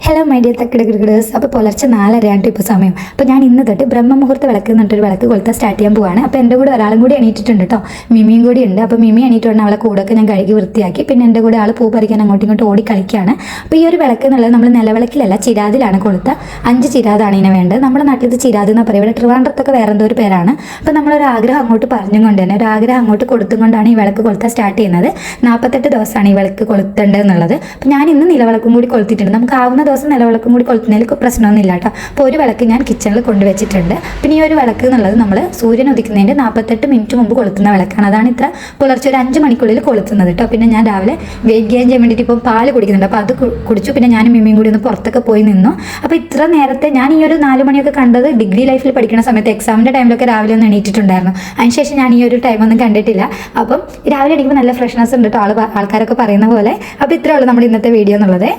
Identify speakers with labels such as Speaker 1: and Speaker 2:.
Speaker 1: Hello my dear തക്കിടകിടേഴ്സ്. അപ്പോൾ പുലർച്ചെ 4:30 ഇപ്പോൾ സമയം. അപ്പോൾ ഞാൻ ഇന്ന് തൊട്ട് ബ്രഹ്മമുഹൂർത്ത വിളക്ക് എന്നിട്ടൊരു വിളക്ക് കൊളുത്താൻ സ്റ്റാർട്ട് ചെയ്യാൻ പോവാണ്. അപ്പോൾ എൻ്റെ കൂടെ ഒരാളും കൂടി എണീറ്റിട്ടുണ്ട് കേട്ടോ, മിമിയും കൂടി ഉണ്ട്. അപ്പോൾ മിമി എണീറ്റുകൊണ്ട് അവളെ കൂടൊക്കെ ഞാൻ കഴുകി വൃത്തിയാക്കി. പിന്നെ എൻ്റെ കൂടെ ആൾ പൂ പറിക്കാൻ അങ്ങോട്ടും ഇങ്ങോട്ടും ഓടി കളിക്കുകയാണ്. അപ്പോൾ ഈ ഒരു വിളക്ക് എന്നുള്ളത് നമ്മൾ നിലവിളക്കിലല്ല, ചിരാതിലാണ് കൊളുത്തുക. 5 ചിരാതാണ് ഇതിനെ വേണ്ടത്. നമ്മുടെ നാട്ടിൽ ഇത് ചിരാത് എന്ന് പറയും, ഇവിടെ ട്രിവാൻഡ്രത്തൊക്കെ വേറെ എന്തോ ഒരു പേരാണ്. അപ്പോൾ നമ്മളൊരു ആഗ്രഹം അങ്ങോട്ട് പറഞ്ഞും കൊണ്ട് തന്നെ ഒരു ആഗ്രഹം അങ്ങോട്ട് കൊടുത്തുകൊണ്ടാണ് ഈ വിളക്ക് കൊളുത്താൻ സ്റ്റാർട്ട് ചെയ്യുന്നത്. 48 ദിവസമാണ് ഈ വിളക്ക് കൊളുത്തേണ്ടത് എന്നുള്ളത്. അപ്പോൾ ഞാൻ ഇന്ന് നിലവിളക്കും കൂടി കൊളുത്തിട്ടുണ്ട്. നമുക്ക് ആവുന്ന ദിവസം നിലവിളക്കും കൂടി കൊളുത്തുന്നതിൽ പ്രശ്നമൊന്നുമില്ല കേട്ടോ. അപ്പോൾ ഒരു വിളക്ക് ഞാൻ കിച്ചണിൽ കൊണ്ടുവച്ചിട്ടുണ്ട്. പിന്നെ ഈ ഒരു വിളക്ക് എന്നുള്ളത് നമ്മൾ സൂര്യൻ ഉദിക്കുന്നതിൻ്റെ 48 മിനിറ്റ് മുമ്പ് കൊളുത്തുന്ന വിളക്കാണ്. അതാണ് ഇത്ര പുലർച്ചെ ഒരു 5 മണിക്കുള്ളിൽ കൊളുത്തുന്നത് കേട്ടോ. പിന്നെ ഞാൻ രാവിലെ വെയിറ്റ് ഗെയിൻ ചെയ്യാൻ വേണ്ടിയിട്ട് ഇപ്പം പാല് കുടിക്കുന്നുണ്ട്. അപ്പോൾ അത് കുടിച്ചു. പിന്നെ ഞാൻ മിമ്മിയും കൂടി ഒന്ന് പുറത്തൊക്കെ പോയി നിന്നു. അപ്പോൾ ഇത്ര നേരത്തെ ഞാൻ ഈ ഒരു 4 മണിയൊക്കെ കണ്ടത് ഡിഗ്രി ലൈഫിൽ പഠിക്കുന്ന സമയത്ത് എക്സാമിൻ്റെ ടൈമിലൊക്കെ രാവിലെ ഒന്ന് എണീറ്റിട്ടുണ്ടായിരുന്നു. അതിനുശേഷം ഞാൻ ഈ ഒരു ടൈമൊന്നും കണ്ടിട്ടില്ല. അപ്പം രാവിലെ എണീക്കുമ്പോൾ നല്ല ഫ്രഷ്നെസ് ഉണ്ട് കേട്ടോ, ആൾക്കാരൊക്കെ പറയുന്ന പോലെ. അപ്പോൾ ഇത്രയേ ഉള്ളൂ നമ്മുടെ ഇന്നത്തെ വീഡിയോ എന്നുള്ളത്.